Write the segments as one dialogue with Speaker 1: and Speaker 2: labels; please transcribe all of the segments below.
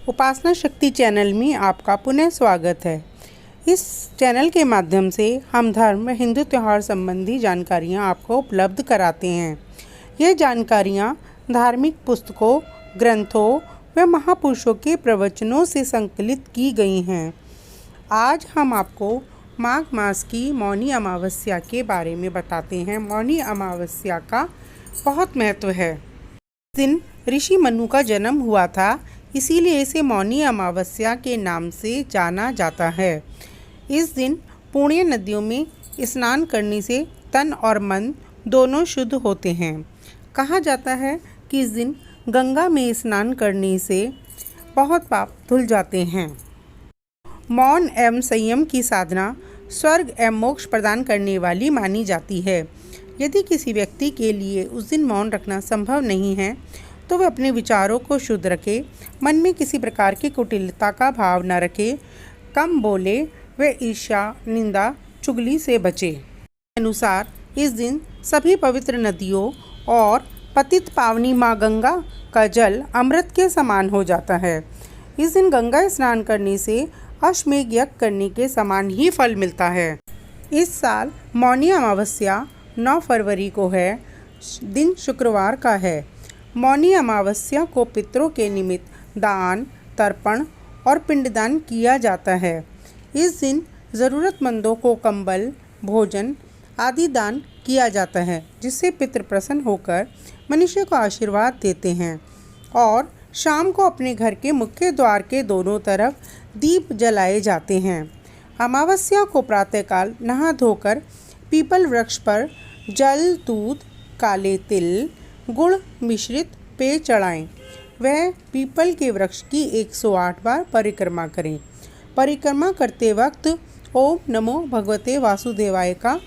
Speaker 1: उपासना शक्ति चैनल में आपका पुनः स्वागत है। इस चैनल के माध्यम से हम धर्म हिंदू त्यौहार संबंधी जानकारियाँ आपको उपलब्ध कराते हैं। ये जानकारियाँ धार्मिक पुस्तकों, ग्रंथों व महापुरुषों के प्रवचनों से संकलित की गई हैं। आज हम आपको माघ मास की मौनी अमावस्या के बारे में बताते हैं। मौनी अमावस्या का बहुत महत्व है। इस दिन ऋषि मनु का जन्म हुआ था, इसीलिए इसे मौनी अमावस्या के नाम से जाना जाता है। इस दिन पुण्य नदियों में स्नान करने से तन और मन दोनों शुद्ध होते हैं। कहा जाता है कि इस दिन गंगा में स्नान करने से बहुत पाप धुल जाते हैं। मौन एवं संयम की साधना स्वर्ग एवं मोक्ष प्रदान करने वाली मानी जाती है। यदि किसी व्यक्ति के लिए उस दिन मौन रखना संभव नहीं है तो वह अपने विचारों को शुद्ध रखे, मन में किसी प्रकार की कुटिलता का भाव न रखे, कम बोले व ईर्ष्या, निंदा, चुगली से बचे। अनुसार इस दिन सभी पवित्र नदियों और पतित पावनी माँ गंगा का जल अमृत के समान हो जाता है। इस दिन गंगा स्नान करने से अश्वमेध यज्ञ करने के समान ही फल मिलता है। इस साल मौनी अमावस्या 9 फरवरी को है। दिन शुक्रवार का है। मौनी अमावस्या को पितरों के निमित्त दान, तर्पण और पिंडदान किया जाता है। इस दिन ज़रूरतमंदों को कंबल, भोजन आदि दान किया जाता है, जिससे पितृ प्रसन्न होकर मनुष्य को आशीर्वाद देते हैं। और शाम को अपने घर के मुख्य द्वार के दोनों तरफ दीप जलाए जाते हैं। अमावस्या को प्रातःकाल नहा धोकर पीपल वृक्ष पर जल, दूध, काले तिल, गुड़ मिश्रित पेय चढ़ाएं। वह पीपल के वृक्ष की 108 बार परिक्रमा करें। परिक्रमा करते वक्त ओम नमो भगवते वासुदेवाय का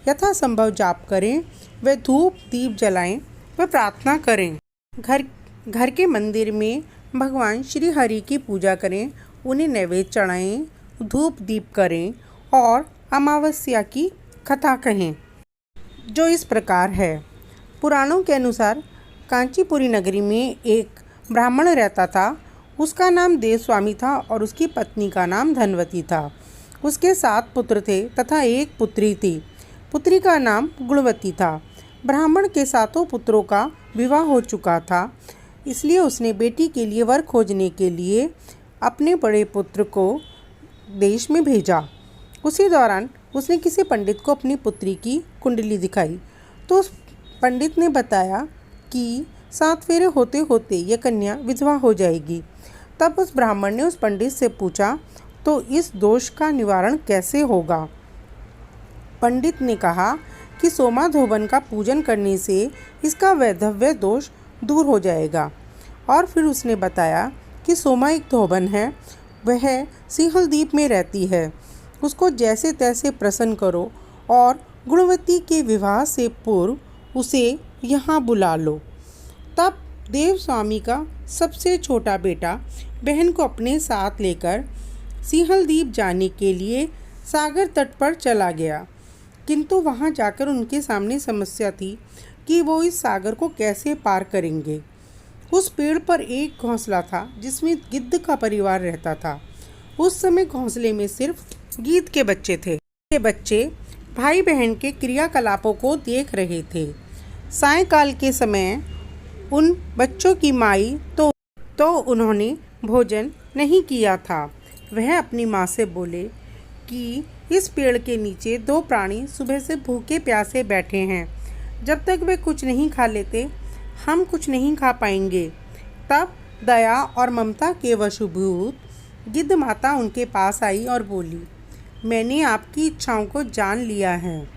Speaker 1: यथासंभव जाप करें। वह धूप दीप जलाएं व प्रार्थना करें। घर के मंदिर में भगवान श्री हरि की पूजा करें, उन्हें नैवेद्य चढ़ाएं, धूप दीप करें और अमावस्या की कथा कहें, जो इस प्रकार है। पुराणों के अनुसार कांचीपुरी नगरी में एक ब्राह्मण रहता था। उसका नाम देवस्वामी था और उसकी पत्नी का नाम धनवती था। उसके 7 पुत्र थे तथा एक पुत्री थी। पुत्री का नाम गुणवती था। ब्राह्मण के 7 पुत्रों का विवाह हो चुका था, इसलिए उसने बेटी के लिए वर खोजने के लिए अपने बड़े पुत्र को देश में भेजा। उसी दौरान उसने किसी पंडित को अपनी पुत्री की कुंडली दिखाई, तो उस पंडित ने बताया कि 7 फेरे होते होते यह कन्या विधवा हो जाएगी। तब उस ब्राह्मण ने उस पंडित से पूछा, तो इस दोष का निवारण कैसे होगा? पंडित ने कहा कि सोमाधोबन का पूजन करने से इसका वैधव्य दोष दूर हो जाएगा। और फिर उसने बताया कि सोमा एक धोबन है, वह सिंहलदीप में रहती है। उसको जैसे तैसे प्रसन्न करो और गुणवती के विवाह से पूर्व उसे यहाँ बुला लो। तब देवस्वामी का सबसे छोटा बेटा बहन को अपने साथ लेकर सिंहलदीप जाने के लिए सागर तट पर चला गया, किंतु वहाँ जाकर उनके सामने समस्या थी कि वो इस सागर को कैसे पार करेंगे। उस पेड़ पर एक घोंसला था जिसमें गिद्ध का परिवार रहता था। उस समय घोंसले में सिर्फ गीद के बच्चे थे। ये बच्चे भाई बहन के क्रियाकलापों को देख रहे थे। सायंकाल के समय उन बच्चों की माई तो उन्होंने भोजन नहीं किया था। वह अपनी माँ से बोले कि इस पेड़ के नीचे 2 प्राणी सुबह से भूखे प्यासे बैठे हैं। जब तक वे कुछ नहीं खा लेते, हम कुछ नहीं खा पाएंगे। तब दया और ममता के वशीभूत गिद्ध माता उनके पास आई और बोली, मैंने आपकी इच्छाओं को जान लिया है।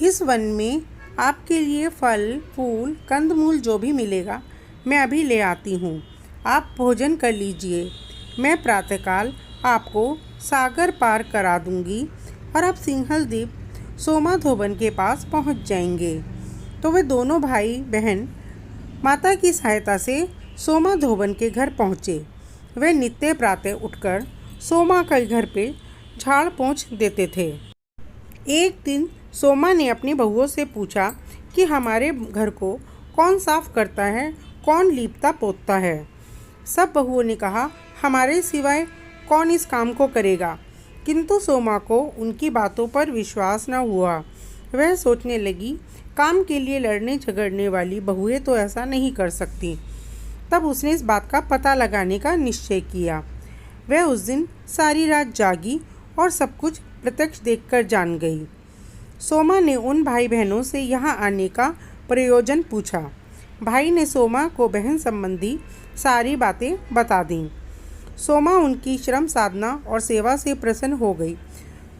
Speaker 1: इस वन में आपके लिए फल, फूल, कंदमूल जो भी मिलेगा मैं अभी ले आती हूँ। आप भोजन कर लीजिए। मैं प्रातःकाल आपको सागर पार करा दूँगी और आप सिंहलदीप सोमाधोबन के पास पहुँच जाएंगे। तो वे दोनों भाई बहन माता की सहायता से सोमाधोबन के घर पहुँचे। वे नित्य प्रातः उठकर सोमा के घर पे झाड़ पोंछ देते थे। एक दिन सोमा ने अपनी बहुओं से पूछा कि हमारे घर को कौन साफ करता है, कौन लीपता पोतता है। सब बहुओं ने कहा, हमारे सिवाय कौन इस काम को करेगा। किंतु सोमा को उनकी बातों पर विश्वास न हुआ। वह सोचने लगी, काम के लिए लड़ने झगड़ने वाली बहुएं तो ऐसा नहीं कर सकती। तब उसने इस बात का पता लगाने का निश्चय किया। वह उस दिन सारी रात जागी और सब कुछ प्रत्यक्ष देखकर जान गई। सोमा ने उन भाई बहनों से यहाँ आने का प्रयोजन पूछा। भाई ने सोमा को बहन संबंधी सारी बातें बता दीं। सोमा उनकी श्रम साधना और सेवा से प्रसन्न हो गई।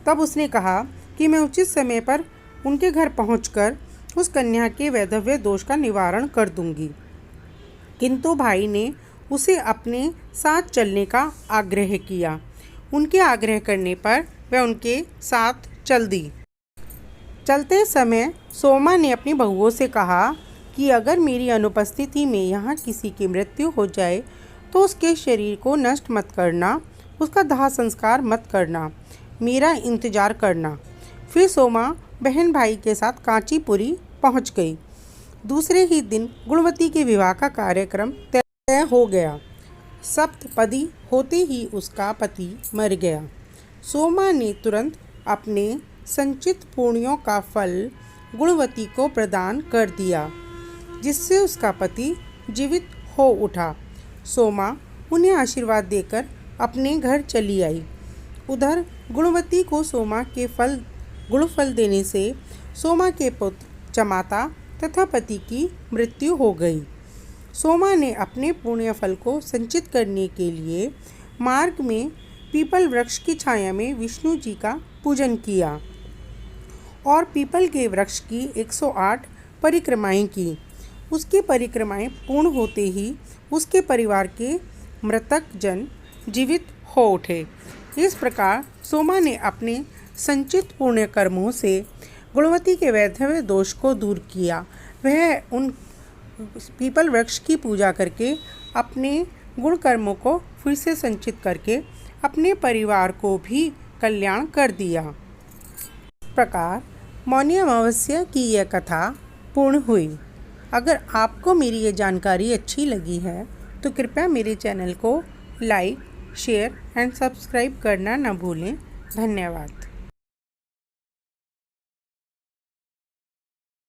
Speaker 1: तब उसने कहा कि मैं उचित समय पर उनके घर पहुंचकर उस कन्या के वैधव्य दोष का निवारण कर दूंगी। किंतु भाई ने उसे अपने साथ चलने का आग्रह किया। उनके आग्रह करने पर वह उनके साथ चल दी। चलते समय सोमा ने अपनी बहुओं से कहा कि अगर मेरी अनुपस्थिति में यहाँ किसी की मृत्यु हो जाए तो उसके शरीर को नष्ट मत करना, उसका दाह संस्कार मत करना, मेरा इंतजार करना। फिर सोमा बहन भाई के साथ कांचीपुरी पहुँच गई। दूसरे ही दिन गुणवती के विवाह का कार्यक्रम तय हो गया। सप्तपदी होते ही उसका पति मर गया। सोमा ने तुरंत अपने संचित पुण्यों का फल गुणवती को प्रदान कर दिया, जिससे उसका पति जीवित हो उठा। सोमा उन्हें आशीर्वाद देकर अपने घर चली आई। उधर गुणवती को सोमा के गुणफल देने से सोमा के पुत्र चमाता तथा पति की मृत्यु हो गई। सोमा ने अपने पुण्य फल को संचित करने के लिए मार्ग में पीपल वृक्ष की छाया में विष्णु जी का पूजन किया और पीपल के वृक्ष की 108 परिक्रमाएं की। उसकी परिक्रमाएं पूर्ण होते ही उसके परिवार के मृतक जन जीवित हो उठे। इस प्रकार सोमा ने अपने संचित पुण्य कर्मों से गुणवती के वैधव्य दोष को दूर किया। वह उन पीपल वृक्ष की पूजा करके अपने गुण कर्मों को फिर से संचित करके अपने परिवार को भी कल्याण कर दिया। इस प्रकार मौनी अमावस्या की यह कथा पूर्ण हुई। अगर आपको मेरी ये जानकारी अच्छी लगी है तो कृपया मेरे चैनल को लाइक, शेयर एंड सब्सक्राइब करना न भूलें। धन्यवाद।